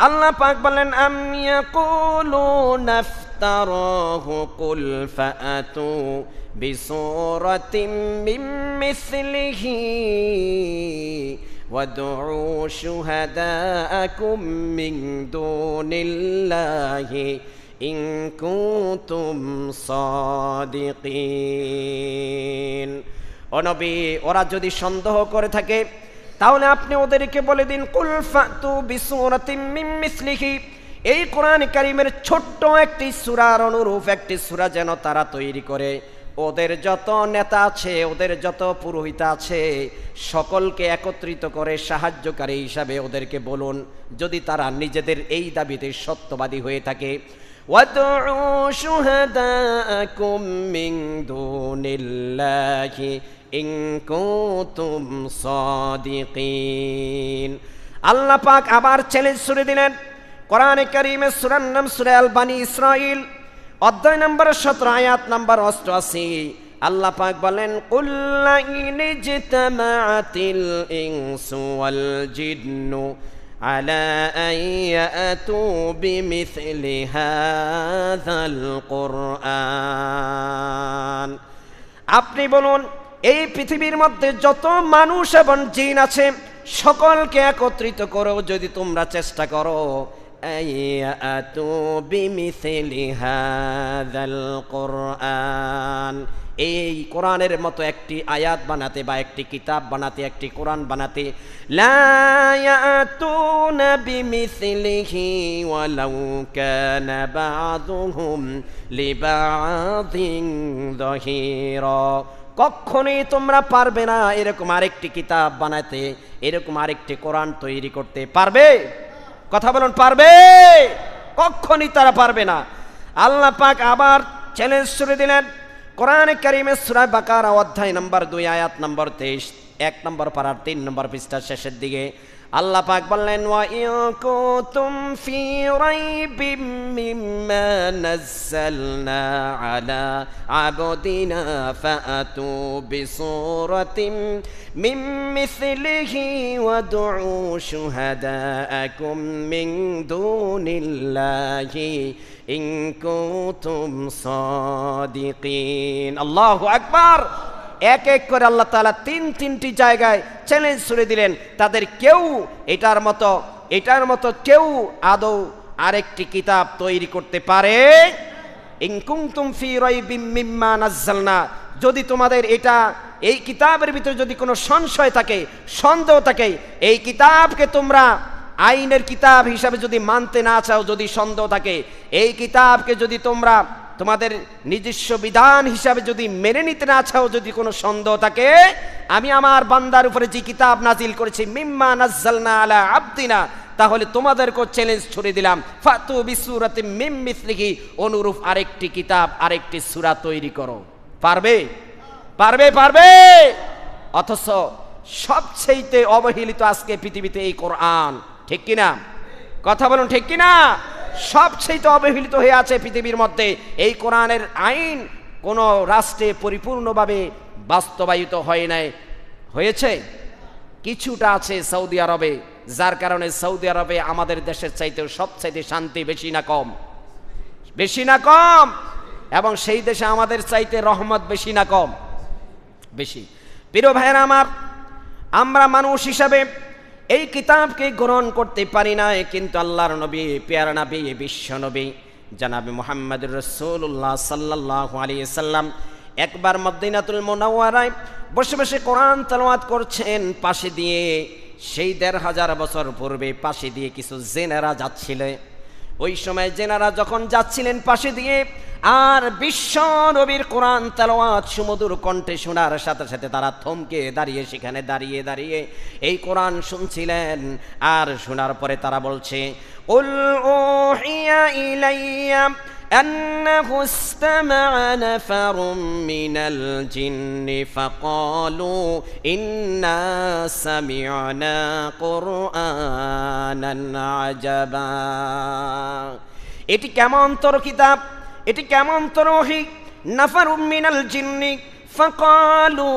আল্লাহ পাক বলেন আম ইয়াকুলুনা ইফতারাহু কুল ফাআতু বিসূরাতিন মিন মিসলিহি ওয়াদউ শুহাদাআকুম মিন দুনিল্লাহি ইন কুনতুম সাদিকিন। ও নবী, ওরা যদি সন্দেহ করে থাকে তাহলে আপনি ওদেরকে বলে দিন কুল ফাতু বিসূরাতিন মিন মিসলিহি, এই কোরআন কারীমের ছোট্ট একটি সূরার অনুরূপ একটি সূরা যেন তারা তৈরি করে। ওদের যত নেতা আছে, ওদের যত পুরোহিত আছে, সকলকে একত্রিত করে সাহায্যকারী হিসাবে ওদেরকে বলুন, যদি তারা নিজেদের এই দাবিতে সত্যবাদী হয়ে থাকে। ওয়াদউ শুহাদাআকুম মিন দুনিল্লাহি ইন কুনতুম সাদিকিন। আল্লাহ পাক আবার চ্যালেঞ্জ ছুড়ে দিলেন। কোরআনে কারীমের সূরার নাম সূরা আল বানী ইসরাঈল, অধ্যায় নম্বর 17 আয়াত নম্বর 88। আল্লাহ পাক বলেন কুল ইন ইজতামাআতিল ইনসু ওয়াল জিন্নু আলা আন ইয়াতু বিমিসলি হাযাল কুরআন। আপনি বলুন, এই পৃথিবীর মধ্যে যত মানুষ এবং জিন আছে সকলকে একত্রিত করো, যদি তোমরা চেষ্টা করো আয়াতু বিমিসলি হাযাল কুরআন, এই কোরআনের মতো একটি আয়াত বানাতে বা একটি কিতাব বানাতে, একটি কোরআন বানাতে। লা ইয়াতুনা বিমিসলিহি ওয়ালাউ কানা বা'দুহুম লিবা'দিন যাহিরা, কখনোই তোমরা পারবে না এরকম আরেকটি কিতাব বানাতে, এরকম আরেকটি কোরআন তৈরি করতে। পারবে? কথা বলুন, পারবে? কখনোই তারা পারবে না। আল্লাহ পাক আবার চ্যালেঞ্জ ছুড়ে দিলেন। কোরআনে কারীমের সূরা বাকারা অধ্যায় নম্বর 2 আয়াত নম্বর 23, 1 নম্বর পারার 3 নম্বর পৃষ্ঠার শেষের দিকে আল্লাহ পাক বললেন ওয়া ইন কুনতুম ফি রাইবিম মিম্মা নাযালনা আলা আবদিনা ফাআতু বিসূরাতিন মিন মিসলিহি ওয়াদউ শুহাদাআকুম মিন দুনিল্লাহি ইন কুনতুম সাদিকিন। আল্লাহু আকবার। এক এক করে আল্লাহ তাআলা তিনটি জায়গায় চ্যালেঞ্জ ছুড়ে দিলেন। তাদের কেউ এটার মতো কেউ আদৌ আরেকটি কিতাব তৈরি করতে পারে? ইন কুনতুম ফি রাইবিম মিম্মা নাযালনা, যদি তোমাদের এই কিতাবের ভিতরে যদি কোনো সংশয় থাকে, সন্দেহ থাকে, এই কিতাবকে তোমরা আইনের কিতাব হিসাবে যদি মানতে না চাও, যদি সন্দেহ থাকে, এই কিতাবকে যদি তোমরা তোমাদের নিজস্ব বিধান হিসাবে যদি মেনে নিতে না চাও, যদি কোনো সন্দেহ থাকে, আমি আমার বান্দার উপরে যে কিতাব নাজিল করেছি মিম্মা নাযালনা আলা আবদিনা, তাহলে তোমাদেরকে চ্যালেঞ্জ ছুড়ে দিলাম ফাতু বিসূরাতিন মিন মিসলিহি, অনুরূপ আরেকটি কিতাব, আরেকটি সূরা তৈরি করো। পারবে? পারবে? পারবে? অথচ সবচেয়ে অবহেলিত আজকে পৃথিবীতে এই কোরআন, ঠিক কিনা? কথা বলুন, ঠিক কিনা? সবচেয়ে অবহেলিত হয়ে আছে পৃথিবীর মধ্যে। এই কোরআনের আইন কোন রাষ্ট্রে পরিপূর্ণভাবে বাস্তবায়িত হয় নাই। হয়েছে কিছুটা আছে সৌদি আরবে, যার কারণে সৌদি আরবে আমাদের দেশের চাইতেও সবচাইতে শান্তি বেশি না কম? বেশি না কম? এবং সেই দেশে আমাদের চাইতে রহমত বেশি না কম? বেশি। প্রিয় ভাইয়েরা আমার, আমরা মানুষ হিসাবে এই কিতাবকে গ্রহণ করতে পারি না, কিন্তু আল্লাহর নবী, পেয়ারা নবী, বিশ্ব নবী জনাবে মুহাম্মদুর রাসূলুল্লাহ সাল্লাল্লাহু আলাইহি সাল্লাম একবার মদিনাতুল মুনাওয়ারায় বসে বসে কোরআন তেলাওয়াত করছেন। পাশে দিয়ে সেই ১৫০০ বছর পূর্বে পাশে দিয়ে কিছু জেনারা যাচ্ছিল। ওই সময় জেনারা যখন যাচ্ছিলেন পাশে দিয়ে, আর বিশ্ব নবীর কোরআন তেলাওয়াত সুমধুর কণ্ঠে শোনার সাথে সাথে তারা থমকে দাঁড়িয়ে সেখানে দাঁড়িয়ে দাঁড়িয়ে এই কোরআন শুনছিলেন। আর শোনার পরে তারা বলছে উল উহিয়া ইলাইয়া আন্নাহু ইসতামা'a নাফারুম মিনাল জিন্নি ফাকালু ইন্না সামি'না কুরআনান আজাবা। এটি কেমন তর কিতাব, এটি কেমন তর ওহী। নাফারুম মিনাল জিন্নি ফাকালু,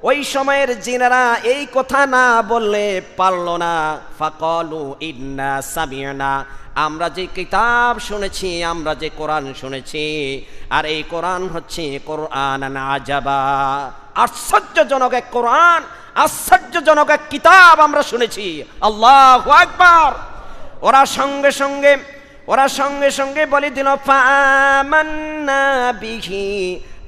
ওই সময়ের জিনেরা এই কথা না বললে পারল না। ফাকালু ইন্না সামি'না, আমরা যে কিতাব শুনেছি, আমরা যে কোরআন শুনেছি, আর এই কোরআন হচ্ছে কোরআনান আজাবা, আশ্চর্যজনক এক কোরআন, আশ্চর্যজনক এক কিতাব আমরা শুনেছি। আল্লাহু আকবার। ওরা সঙ্গে সঙ্গে বলে দিল ফাআমান্না বিহি,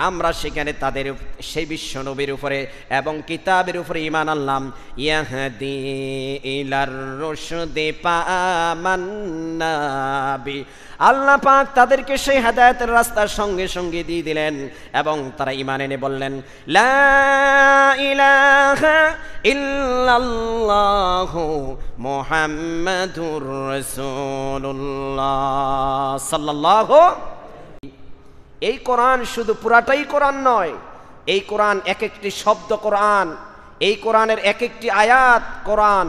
আমরা সেখানে তাদের সেই বিশ্ব নবীর উপরে এবং কিতাবের উপরে ঈমান আনলাম। ইয়াহদি ইলার রুশদি ফাআমান্না বি, আল্লাহ পাক তাদেরকে সেই হেদায়েতের রাস্তার সঙ্গে সঙ্গে দিয়ে দিলেন এবং তারা ঈমান এনে বললেন লা ইলাহা ইল্লাল্লাহু মুহাম্মাদুর রাসূলুল্লাহ সাল্লাল্লাহু। এই কোরআন শুধু পুরাটাই কোরআন নয়, এই কোরআন এক একটি শব্দ কোরআন, এই কোরআনের এক একটি আয়াত কোরআন,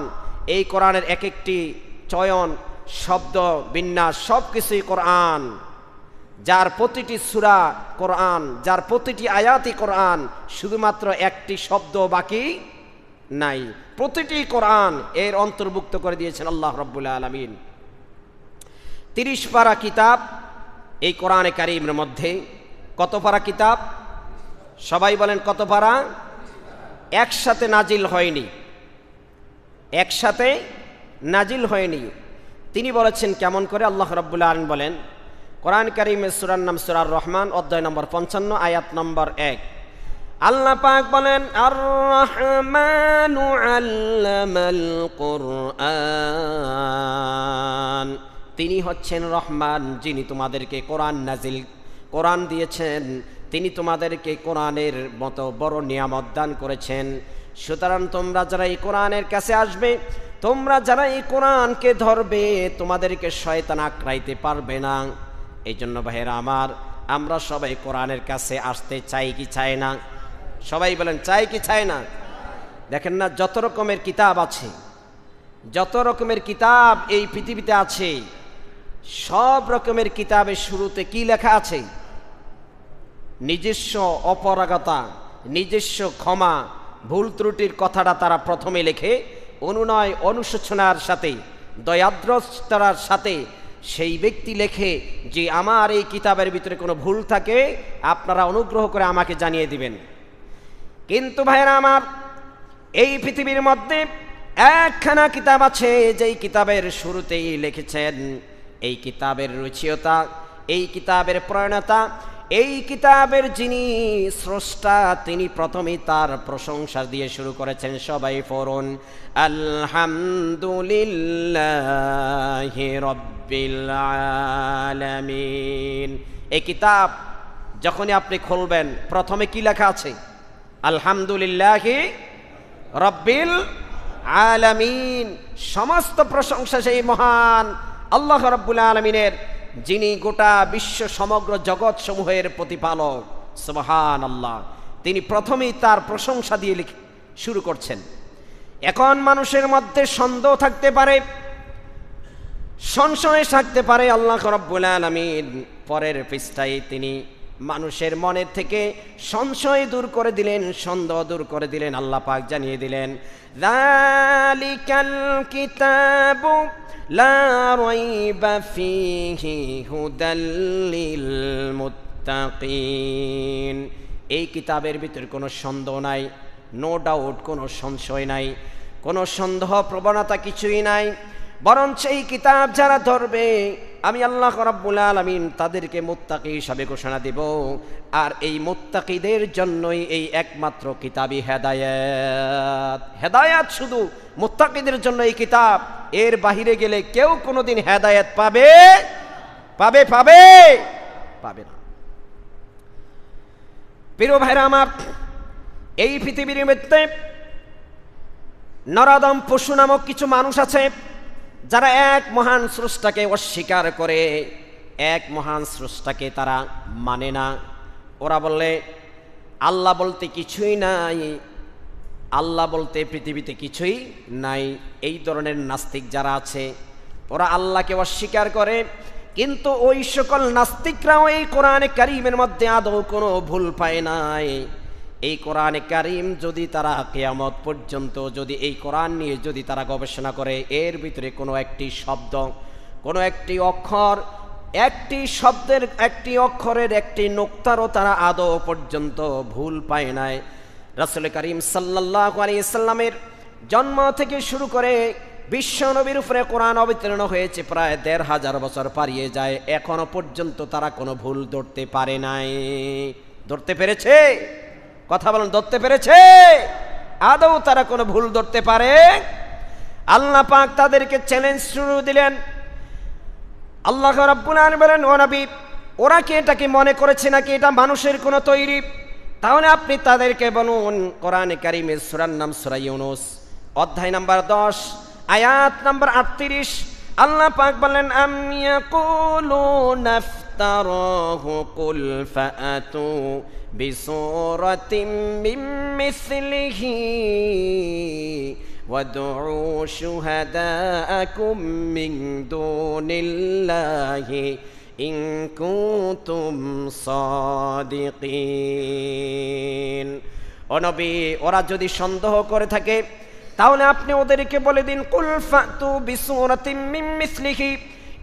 এই কোরআনের এক একটি চয়ন, শব্দ বিন্যাস সব কিছুই কোরআন। যার প্রতিটি সূরা কোরআন, যার প্রতিটি আয়াতই কোরআন, শুধুমাত্র একটি শব্দ বাকি নাই, প্রতিটি কোরআন এর অন্তর্ভুক্ত করে দিয়েছেন আল্লাহ রাব্বুল আলামিন। 30 পারা কিতাব এই কোরআনে কারীমের মধ্যে। কত পারা কিতাব? সবাই বলেন কত পারা? একসাথে নাজিল হয়নি, একসাথে নাজিল হয়নি। তিনি বলেছেন কেমন করে? আল্লাহ রাব্বুল আলামিন বলেন কোরআন কারীমের সূরার নাম সূরার রহমান, অধ্যায় নম্বর 55, আয়াত নম্বর 1। আল্লাহ পাক বলেন আর রহমানু আল্লামাল কুরআন, তিনি হচ্ছেন রহমান, যিনি তোমাদেরকে কোরআন দিয়েছেন, তিনি তোমাদেরকে কোরআনের মতো বড় নিয়ামত দান করেছেন। সুতরাং তোমরা যারা এই কোরআনের কাছে আসবে, তোমরা যারা এই কোরআনকে ধরবে, তোমাদেরকে শয়তান আঁকড়াইতে পারবে না। এই জন্য ভাইয়েরা আমার, আমরা সবাই কোরআনের কাছে আসতে চাই কি চাই না? সবাই বলেন চাই কি চাই না? দেখেন না, যত রকমের কিতাব আছে, যত রকমের কিতাব এই পৃথিবীতে আছে, সব রকমের কিতাবের শুরুতে কি লেখা আছে? নিজস্ব অপরাগতা, নিজস্ব ক্ষমা, ভুল ত্রুটির কথাটা তারা প্রথমে লেখে, অনুনয় অনুশোচনার সাথে, দয়াদ্রতার সাথে সেই ব্যক্তি লেখে যে আমার এই কিতাবের ভিতরে কোনো ভুল থাকে আপনারা অনুগ্রহ করে আমাকে জানিয়ে দিবেন। কিন্তু ভাইরা আমার, এই পৃথিবীর মধ্যে একখানা কিতাব আছে যেই কিতাবের শুরুতেই লিখেছেন, এই কিতাবের রচয়িতা, এই কিতাবের প্রণেতা, এই কিতাবের যিনি স্রষ্টা, তিনি প্রথমেই তার প্রশংসা দিয়ে শুরু করেছেন। সবাই পড়ুন আলহামদুলিল্লাহি রাব্বিল আলামিন। এই কিতাব যখনই আপনি খুলবেন, প্রথমে কি লেখা আছে? আলহামদুলিল্লাহি রাব্বিল আলামিন। সমস্ত প্রশংসা সেই মহান আল্লাহ রাব্বুল আলামিনের, যিনি গোটা বিশ্ব সমগ্র জগৎ সমূহের প্রতিপালক। সুবহানাল্লাহ। তিনি প্রথমেই তার প্রশংসা দিয়ে শুরু করছেন। এখন মানুষের মধ্যে সন্দেহ থাকতে পারে, সংশয় থাকতে পারে। আল্লাহ রাব্বুল আলামিন পরের পৃষ্ঠায় তিনি মানুষের মনের থেকে সংশয় দূর করে দিলেন, সন্দেহ দূর করে দিলেন। আল্লাহ পাক জানিয়ে দিলেন যালিকাল কিতাবু লা রাইবা ফীহি হুদাল লিল মুত্তাকিন। এই কিতাবের ভিতরে কোনো সন্দেহ নাই, নো ডাউট, কোনো সংশয় নাই, কোনো সন্দেহ প্রবণতা কিছুই নাই। বরং এই কিতাব যারা ধরবে, আমি আল্লাহ রাব্বুল আলামিন তাদেরকে মুত্তাকি হিসাবে ঘোষণা দেব। আর এই মুত্তাকিদের জন্যই এই একমাত্র কিতাবই হেদায়েত। হেদায়েত শুধু মুত্তাকিদের জন্য এই কিতাব, এর বাহিরে গেলে কেউ কোনোদিন হেদায়েত পাবে না। প্রিয় ভাইরা আমার, এই পৃথিবীর মধ্যে নরাদম পশু নামক কিছু মানুষ আছে যারা এক মহান স্রষ্টাকে অস্বীকার করে, এক মহান স্রষ্টাকে তারা মানে না। ওরা বলে আল্লাহ বলতে কিছুই নাই, আল্লাহ বলতে পৃথিবীতে কিছুই নাই। এই ধরনের নাস্তিক যারা আছে, ওরা আল্লাহকে অস্বীকার করে। কিন্তু ওই সকল নাস্তিকরাও এই কোরআনে কারীমের মধ্যে আদৌ কোনো ভুল পায় নাই। এই কোরআনে কারীম যদি তারা কিয়ামত পর্যন্ত যদি এই কোরআন নিয়ে যদি তারা গবেষণা করে, এর ভিতরে কোনো একটি শব্দ, কোনো একটি অক্ষর, একটি শব্দের একটি অক্ষরের একটি নোক্তারও তারা আদৌ পর্যন্ত ভুল পায় নাই। রাসূল করিম সাল্লাল্লাহু আলাইহি সাল্লামের জন্ম থেকে শুরু করে বিশ্ব নবীর উপরে কোরআন অবতীর্ণ হয়েছে প্রায় ১৫০০ বছর পারিয়ে যায়, এখনো পর্যন্ত তারা কোনো ভুল ধরতে পারে নাই। ধরতে পেরেছে? কথা বলেন, ধরতে পেরেছে? আদৌ তারা কোনো ভুল ধরতে পারে? আল্লাহ পাক তাদেরকে চ্যালেঞ্জ শুরু দিলেন। আল্লাহ রাব্বুল আলামিন বলেন, ও নবী, ওরা কি এটা কি মনে করেছে নাকি এটা মানুষের কোনো তৈরি? তাহলে আপনি তাদেরকে বলুন, কোরআনে কারীমের সূরার নাম সূরা ইউনূস, অধ্যায় নাম্বার 10, আয়াত নাম্বার 38। আল্লাহ পাক বলেন, আম ইয়াকুলুনা ইফতারাহু কুল ফাআতু বিসূরাতিন মিন মিসলিহি ওয়াদউ শুহাদাআকুম মিন দুনিল্লাহি ইন কুনতুম সাদিকিন। ও নবী, ওরা যদি সন্দেহ করে থাকে তাহলে আপনি ওদেরকে বলে দিন, কুল ফাতু বিসূরাতিন মিন মিসলিহি,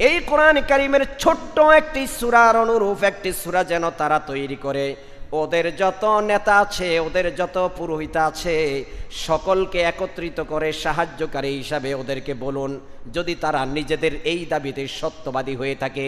এই কোরআন কারীমের ছোট্ট একটি সূরার অনুরূপ একটি সূরা যেন তারা তৈরি করে। ওদের যত নেতা আছে, ওদের যত পুরোহিত আছে, সকলকে একত্রিত করে সাহায্যকারী হিসাবে ওদেরকে বলুন, যদি তারা নিজেদের এই দাবিতে সত্যবাদী হয়ে থাকে।